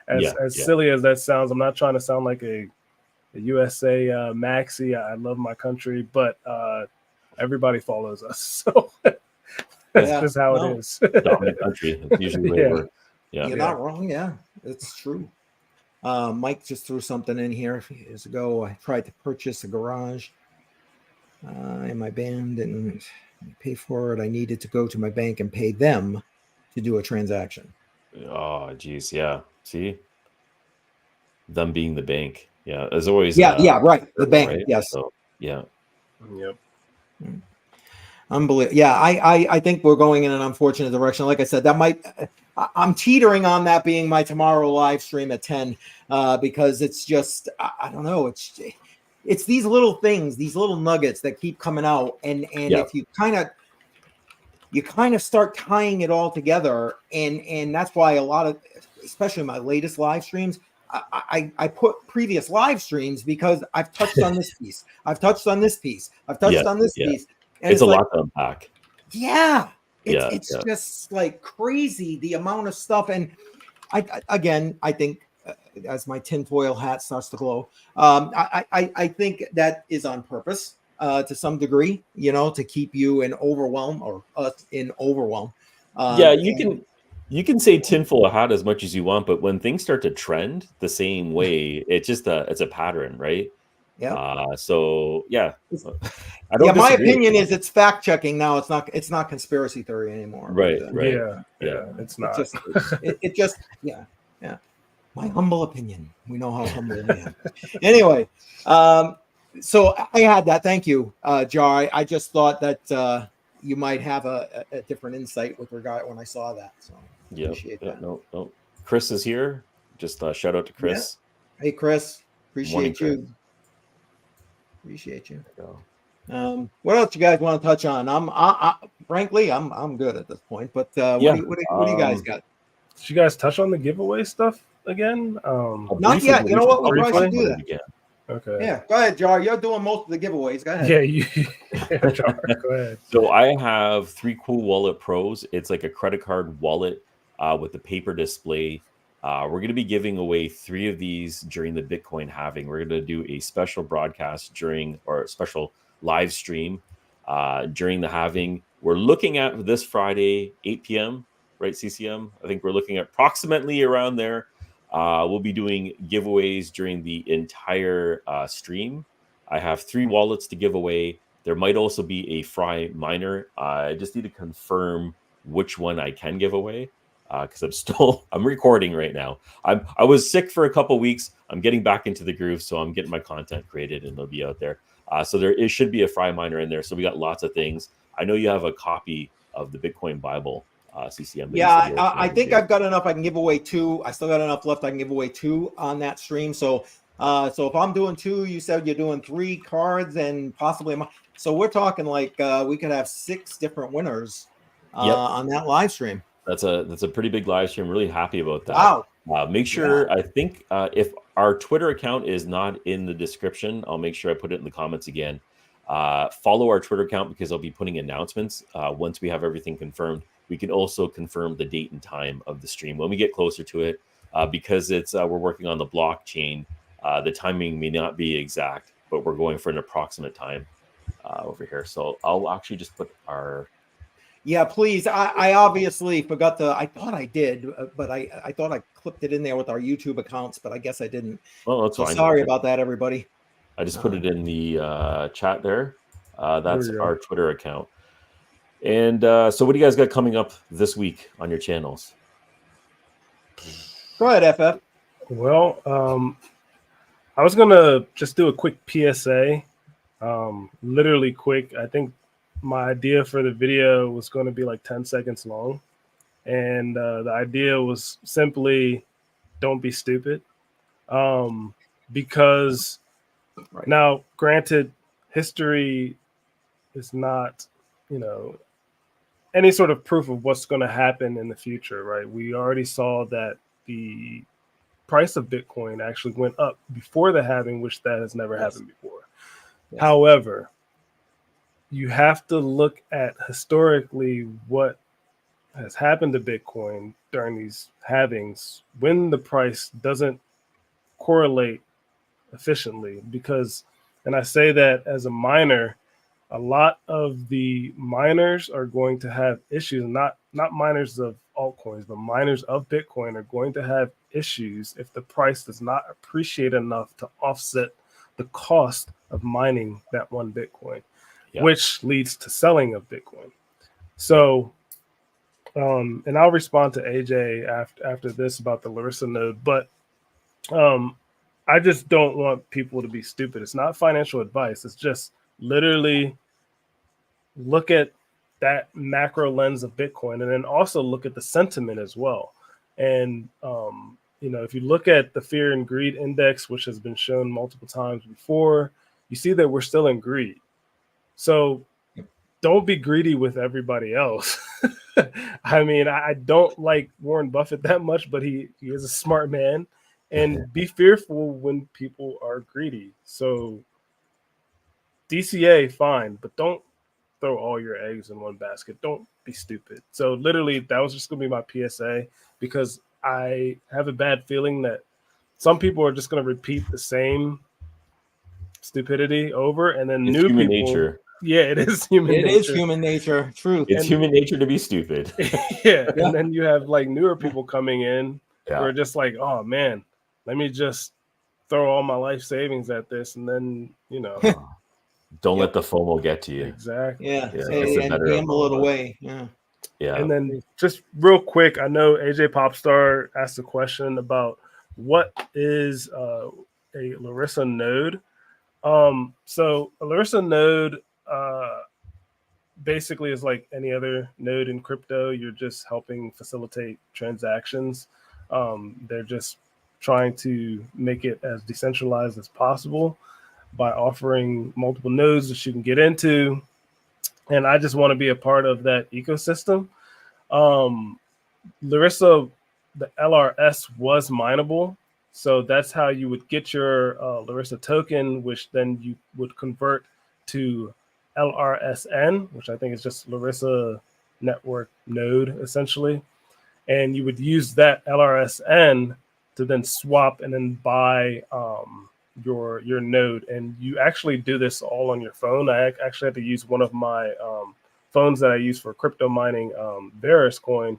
As silly as that sounds, I'm not trying to sound like a USA maxi. I love my country, but everybody follows us. So that's just how it is. Dominant country. It's usually the way it works. Yeah. You're not wrong. Yeah, it's true. Mike just threw something in here a few years ago. I tried to purchase a garage in my band and pay for it. I needed to go to my bank and pay them to do a transaction. Oh, geez. Yeah. See? Them being the bank. Yeah. There's always. Right. The bank. Right? Yes. So, yeah. Yep. Unbelievable. Yeah, I think we're going in an unfortunate direction. Like I said, that might. I'm teetering on that being my tomorrow live stream at 10 because it's just I don't know. It's these little things, these little nuggets that keep coming out, and if you kind of start tying it all together, and that's why a lot of, especially my latest live streams, I put previous live streams because I've touched on this piece, I've touched on this piece, I've touched on this piece, and it's a lot to unpack. Yeah, it's just like crazy the amount of stuff, and I think. As my tinfoil hat starts to glow, I think that is on purpose to some degree, to keep you in overwhelm or us in overwhelm. You can say tinfoil hat as much as you want, but when things start to trend the same way, it's just it's a pattern, right? Yeah. So yeah, my opinion is it's fact checking now. It's not conspiracy theory anymore. Right. But, right. Yeah. It's not. It just yeah. My humble opinion. We know how humble I am. Anyway, so I had that. Thank you, Jar. I just thought that you might have a different insight with regard when I saw that. So appreciate that. No. Chris is here. Just shout out to Chris. Yeah. Hey, Chris. Appreciate you. Chris. Appreciate you. What else you guys want to touch on? Frankly, I'm good at this point. But what do you guys got? Did you guys touch on the giveaway stuff again? Not yet. You know what? We probably should do that. Again. Okay. Yeah. Go ahead, Jar. You're doing most of the giveaways. Go ahead. Yeah, Jar. Go ahead. So I have 3 Cool Wallet Pros. It's like a credit card wallet with the paper display. We're going to be giving away 3 of these during the Bitcoin halving. We're going to do a special broadcast or a special live stream during the halving. We're looking at this Friday, 8 p.m., right, CCM? I think we're looking at approximately around there. We'll be doing giveaways during the entire stream. I have 3 wallets to give away. There might also be a Fry miner. I just need to confirm which one I can give away because I'm recording right now. I was sick for a couple weeks. I'm getting back into the groove, so I'm getting my content created and it'll be out there. So there should be a Fry miner in there. So we got lots of things. I know you have a copy of the Bitcoin Bible, CCM. Yeah, I think I've got enough. I can give away 2. I still got enough left. I can give away 2 on that stream. So, so if I'm doing 2, you said you're doing 3 cards and possibly. So we're talking like we could have 6 different winners on that live stream. That's a pretty big live stream. Really happy about that. Wow. Make sure, I think if our Twitter account is not in the description, I'll make sure I put it in the comments again. Follow our Twitter account because I'll be putting announcements once we have everything confirmed. We can also confirm the date and time of the stream when we get closer to it because it's we're working on the blockchain. The timing may not be exact, but we're going for an approximate time over here. So I'll actually just put our... Yeah, please. I obviously forgot I thought I did, but I thought I clipped it in there with our YouTube accounts, but I guess I didn't. Well, that's fine. Sorry about that, everybody. I just put it in the chat there. That's our Twitter account. And so what do you guys got coming up this week on your channels? Go ahead, FF. Well, I was going to just do a quick PSA, literally quick. I think my idea for the video was going to be like 10 seconds long. And the idea was simply don't be stupid. Because now, granted, history is not, any sort of proof of what's going to happen in the future, right? We already saw that the price of Bitcoin actually went up before the halving, which that has never happened before. Yes. However, you have to look at historically what has happened to Bitcoin during these halvings when the price doesn't correlate efficiently. Because, and I say that as a miner, a lot of the miners are going to have issues, not miners of altcoins, but miners of Bitcoin are going to have issues if the price does not appreciate enough to offset the cost of mining that one Bitcoin, which leads to selling of Bitcoin. So, and I'll respond to AJ after this about the Larissa node, but I just don't want people to be stupid. It's not financial advice. It's just literally look at that macro lens of Bitcoin and then also look at the sentiment as well. And, if you look at the fear and greed index, which has been shown multiple times before, you see that we're still in greed. So don't be greedy with everybody else. I mean, I don't like Warren Buffett that much, but he is a smart man. And be fearful when people are greedy. So DCA, fine, but don't throw all your eggs in one basket. Don't be stupid. So literally, that was just going to be my PSA because I have a bad feeling that some people are just going to repeat the same stupidity over, and then new human people. Nature. Yeah, it is human nature. It is human nature. True. It's human nature to be stupid. Yeah, and then you have like newer people coming in who are just like, oh man, let me just throw all my life savings at this, and then don't let the FOMO get to you. Exactly. Yeah. And gamble it away. Yeah. Yeah. And then just real quick, I know AJ Popstar asked a question about what is a Larissa node. So a Larissa node basically is like any other node in crypto. You're just helping facilitate transactions. They're just trying to make it as decentralized as possible by offering multiple nodes that you can get into. And I just want to be a part of that ecosystem. Larissa, the LRS was mineable. So that's how you would get your Larissa token, which then you would convert to LRSN, which I think is just Larissa network node, essentially. And you would use that LRSN to then swap and then buy your node. And you actually do this all on your phone. I actually had to use one of my phones that I use for crypto mining, Varus coin,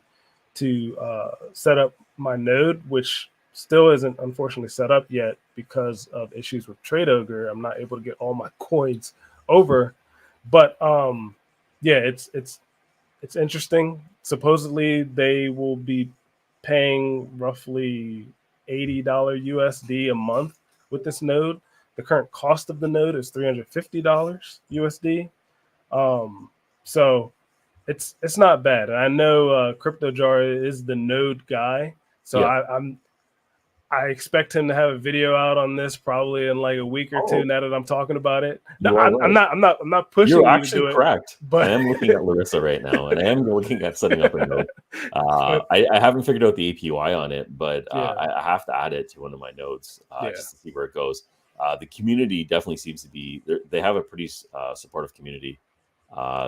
to set up my node, which still isn't unfortunately set up yet because of issues with Trade Ogre. I'm not able to get all my coins over, But yeah, it's interesting. Supposedly they will be paying roughly $80 USD a month with this node. The current cost of the node is $350 USD. So it's not bad. And I know Crypto Jar is the node guy, so Yeah. I expect him to have a video out on this probably in like a week or two. Now that I'm talking about it, no, You are right. I'm not pushing You're you to actually do it. correct. But I am looking at Larissa right now, and I am looking at setting up a node. But- I haven't figured out the API on it, but Yeah. I have to add it to one of my nodes Yeah. just to see where it goes. The community definitely seems to be, they have a pretty supportive community.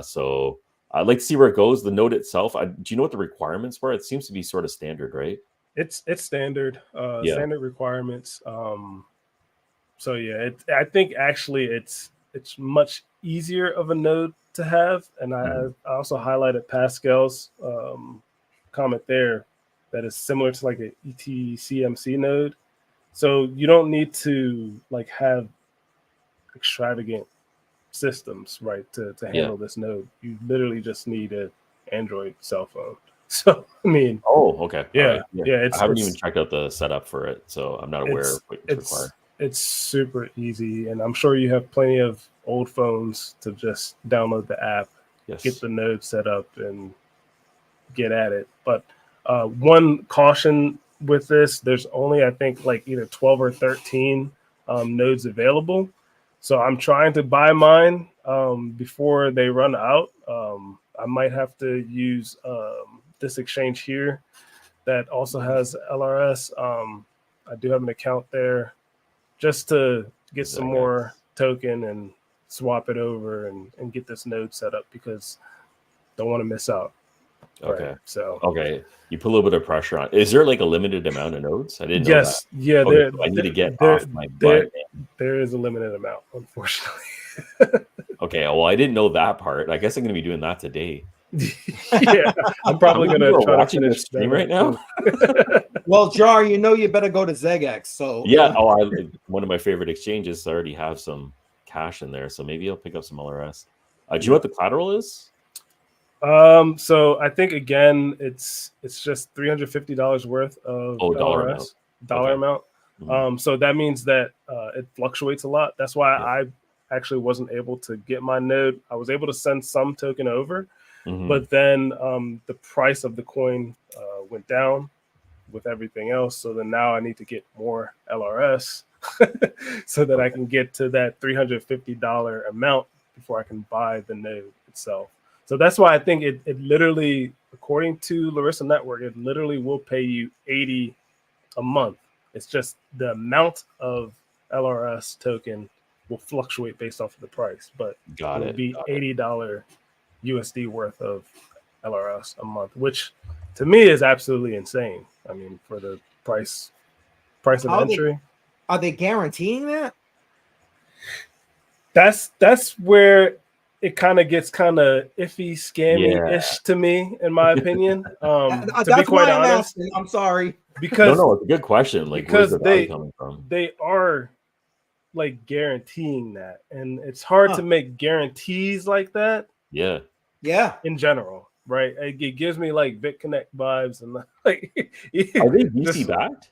So I'd like to see where it goes. The node itself, do you know what the requirements were? It seems to be sort of standard, right? it's standard Yeah. standard requirements. So yeah, I think actually it's much easier of a node to have, and I also highlighted Pascal's comment there that is similar to like an ETCMC node. So you don't need to like have extravagant systems, right, to handle this node. You literally just need an Android cell phone. So I mean, Oh, okay. yeah, All right. yeah. I haven't even checked out the setup for it, so I'm not aware of what's required. It's super easy, and I'm sure you have plenty of old phones to just download the app, get the node set up, and get at it. But one caution with this, there's only I think like either 12 or 13 nodes available. So I'm trying to buy mine before they run out. I might have to use this exchange here that also has LRS. I do have an account there just to get some more token and swap it over and get this node set up because don't want to miss out. Okay. Right, so you put a little bit of pressure on. Is there like a limited amount of nodes? I didn't know that. Yeah. Okay, so I need to get off my butt. There is a limited amount, unfortunately. Okay, well, I didn't know that part. I guess I'm going to be doing that today. Yeah, I'm probably going to try to finish this stream right now. Well, Jar, you know you better go to ZegX. So yeah, one of my favorite exchanges. I already have some cash in there, so maybe I'll pick up some LRS. Do you know what the collateral is? So I think again, it's just $350 worth of dollar amount. So that means that it fluctuates a lot. That's why I actually wasn't able to get my node. I was able to send some token over, but then the price of the coin went down with everything else. So then now I need to get more LRS so that I can get to that $350 amount before I can buy the node itself. So that's why I think it literally, according to Larissa Network, it literally will pay you $80 a month. It's just the amount of LRS token will fluctuate based off of the price, but it would be $80 USD worth of LRS a month, which to me is absolutely insane. I mean, for the price of entry. Are they guaranteeing that? That's where it kind of gets kind of iffy, scammy-ish to me, in my opinion. To be quite honest, I'm sorry. Because no, it's a good question. Like, where's the value coming from? They are like guaranteeing that, and it's hard to make guarantees like that. Yeah. In general, right? It gives me like BitConnect vibes, and like, are they VC backed?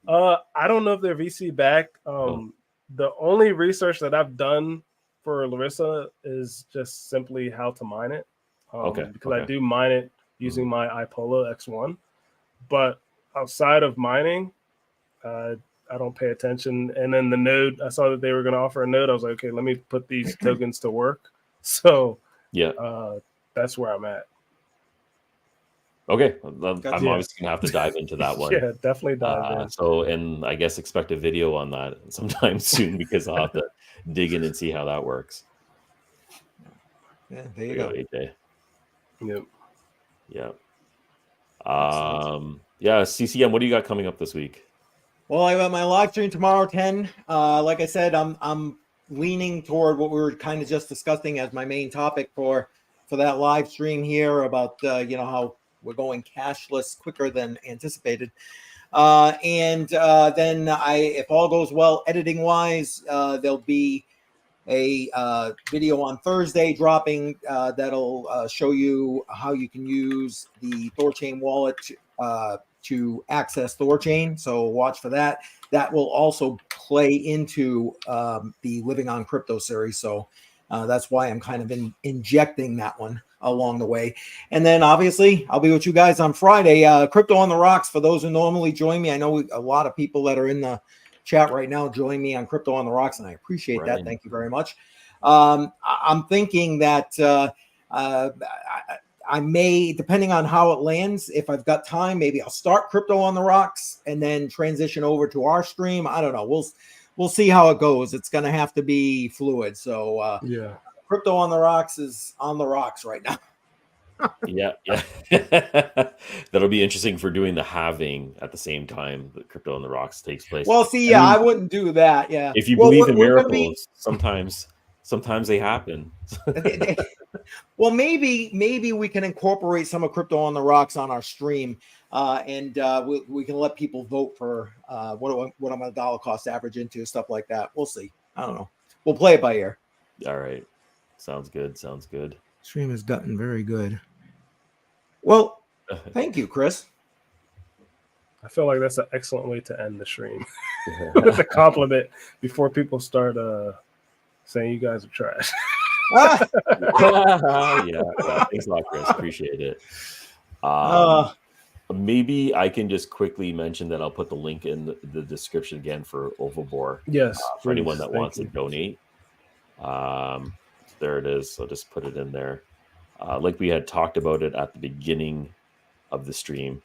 I don't know if they're VC backed. The only research that I've done for Larissa is just simply how to mine it. Because I do mine it using my iPolo X1, but outside of mining, I don't pay attention. And then the node, I saw that they were going to offer a node. I was like, okay, let me put these tokens to work. So that's where I'm at. Okay, I'm obviously gonna have to dive into that one. Yeah, definitely dive in. So, and I guess expect a video on that sometime soon because I'll have to dig in and see how that works. Yeah, there you go. AJ. Yep. Yeah. Yeah, CCM, what do you got coming up this week? Well, I got my live stream tomorrow, 10. Like I said, I'm leaning toward what we were kind of just discussing as my main topic for that live stream here about how we're going cashless quicker than anticipated. And then if all goes well, editing wise, there'll be a video on Thursday dropping that'll show you how you can use the Thorchain wallet to access Thorchain. So watch for that. That will also play into the Living on Crypto series. So that's why I'm kind of injecting that one along the way. And then obviously I'll be with you guys on Friday. Crypto on the Rocks, for those who normally join me. I know a lot of people that are in the chat right now join me on Crypto on the Rocks, and I appreciate that. Thank you very much. I'm thinking that I may, depending on how it lands, if I've got time, maybe I'll start Crypto on the Rocks and then transition over to our stream. I don't know. We'll see how it goes. It's going to have to be fluid. So Yeah. Crypto on the Rocks is on the rocks right now. Yeah. That'll be interesting for doing the halving at the same time that Crypto on the Rocks takes place. Well, see, I wouldn't do that. Yeah. If you believe in miracles, sometimes they happen. Well, maybe we can incorporate some of Crypto on the Rocks on our stream, and we can let people vote for what I'm a dollar cost average into, stuff like that. We'll see. I don't know. We'll play it by ear. All right. Sounds good. Stream has gotten very good. Well, thank you, Chris. I feel like that's an excellent way to end the stream. With a compliment before people start saying you guys are trash. Yeah. Thanks a lot, Chris. Appreciate it. Maybe I can just quickly mention that I'll put the link in the description again for Ovalbore. Yes. For anyone that wants to donate. There it is. I'll just put it in there. Like we had talked about it at the beginning of the stream.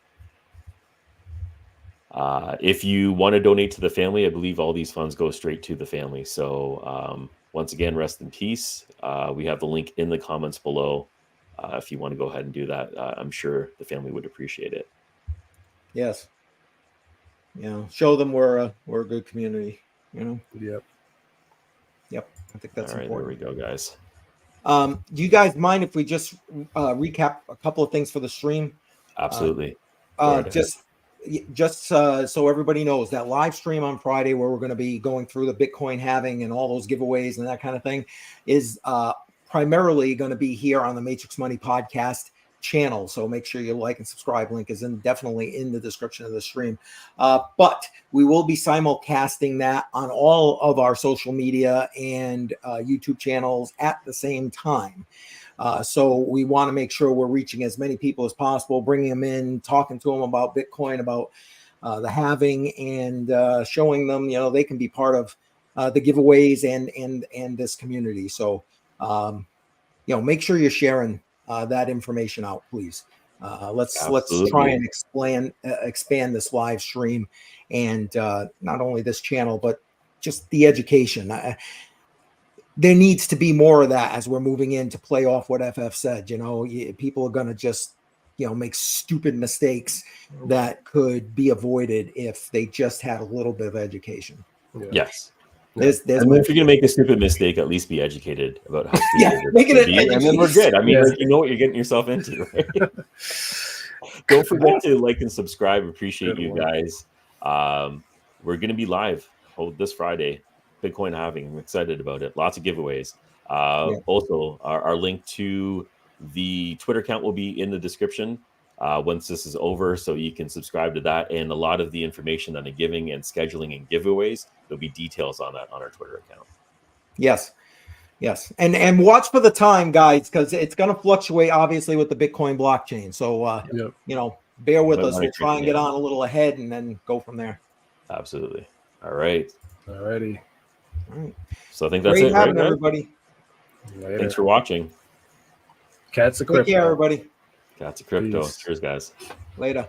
If you want to donate to the family, I believe all these funds go straight to the family. So once again, rest in peace. We have the link in the comments below. If you want to go ahead and do that, I'm sure the family would appreciate it. Yes. Show them we're a good community. Yep. I think that's all right. important. There we go, guys. Do you guys mind if we just recap a couple of things for the stream? Absolutely. Just so everybody knows, that live stream on Friday where we're going to be going through the Bitcoin halving and all those giveaways and that kind of thing is primarily going to be here on the Matrix Money podcast channel. So make sure you like and subscribe. Link is definitely in the description of the stream. But we will be simulcasting that on all of our social media and YouTube channels at the same time. So we want to make sure we're reaching as many people as possible, bringing them in, talking to them about Bitcoin, about the halving, and showing them, they can be part of the giveaways and this community. So, make sure you're sharing that information out, please. Let's try and expand this live stream, and not only this channel, but just the education. There needs to be more of that as we're moving in to play off what FF said. People are going to just, make stupid mistakes that could be avoided if they just had a little bit of education. Yeah. Yes. There's and if you're gonna make a stupid mistake, at least be educated about how stupid make it be, and then we're good. I mean, you know what you're getting yourself into, right? Don't forget to like and subscribe. Appreciate you guys. We're gonna be live this Friday, Bitcoin halving. I'm excited about it. Lots of giveaways. Also, our link to the Twitter account will be in the description once this is over, so you can subscribe to that. And a lot of the information on the giving and scheduling and giveaways, there'll be details on that on our Twitter account. Yes. And watch for the time, guys, because it's going to fluctuate, obviously, with the Bitcoin blockchain. So, bear with us. We'll try and get on a little ahead and then go from there. Absolutely. All right. Alrighty. All right. So I think that's Great it, having right, everybody. Later. Thanks for watching. Cats of Crypto. Take care, everybody. Cats of Crypto. Peace. Cheers, guys. Later.